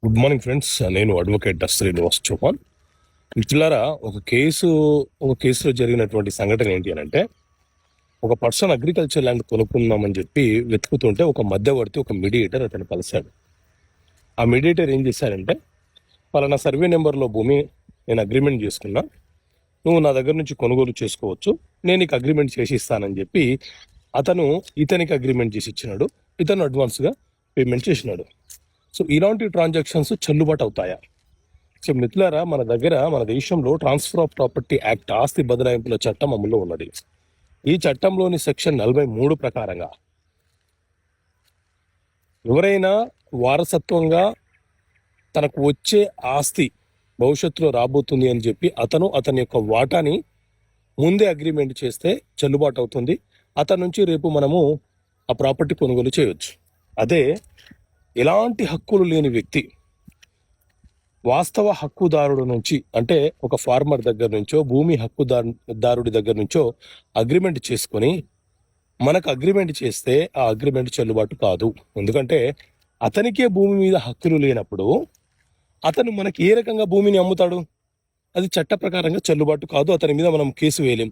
Good morning friends. నేను advocate Srinivas Chauhan. మిత్రులారా, ఒక కేసులో జరిగినటువంటి సంఘటన ఏంటి అని అంటే, ఒక పర్సన్ అగ్రికల్చర్ ల్యాండ్ కొనుక్కుందామని చెప్పి వెతుకుతుంటే ఒక మధ్యవర్తి, ఒక మీడియేటర్ అతను కలిశాడు. ఆ మీడియేటర్ ఏం చేశాడంటే, పలానా సర్వే నెంబర్లో భూమి నేను అగ్రిమెంట్ చేసుకున్నా, నువ్వు నా దగ్గర నుంచి కొనుగోలు చేసుకోవచ్చు, నేను నీకు అగ్రిమెంట్ చేసి ఇస్తానని చెప్పి ఇతనికి అగ్రిమెంట్ చేసి ఇచ్చినాడు. ఇతను అడ్వాన్స్గా పేమెంట్ చేసినాడు. సో ఇలాంటి ట్రాన్సాక్షన్స్ చెల్లుబాటు అవుతాయా? సో మిత్రులారా, మన దేశంలో ట్రాన్స్ఫర్ ఆఫ్ ప్రాపర్టీ యాక్ట్, ఆస్తి బదలాయింపుల చట్టం అమల్లో ఉన్నది. ఈ చట్టంలోని సెక్షన్ 43 ప్రకారంగా ఎవరైనా వారసత్వంగా తనకు వచ్చే ఆస్తి భవిష్యత్తులో రాబోతుంది అని చెప్పి అతని యొక్క వాటాని ముందే అగ్రిమెంట్ చేస్తే చెల్లుబాటు అవుతుంది. అతని నుంచి రేపు మనము ఆ ప్రాపర్టీ కొనుగోలు చేయవచ్చు. అదే ఎలాంటి హక్కులు లేని వ్యక్తి వాస్తవ హక్కుదారుడు నుంచి, అంటే ఒక ఫార్మర్ దగ్గర నుంచో, భూమి హక్కుదారుడి దగ్గర నుంచో అగ్రిమెంట్ చేసుకొని మనకు అగ్రిమెంట్ చేస్తే ఆ అగ్రిమెంట్ చెల్లుబాటు కాదు. ఎందుకంటే అతనికే భూమి మీద హక్కులు లేనప్పుడు అతను మనకి ఏ రకంగా భూమిని అమ్ముతాడు? అది చట్ట ప్రకారంగా చెల్లుబాటు కాదు. అతని మీద మనం కేసు వేయలేం.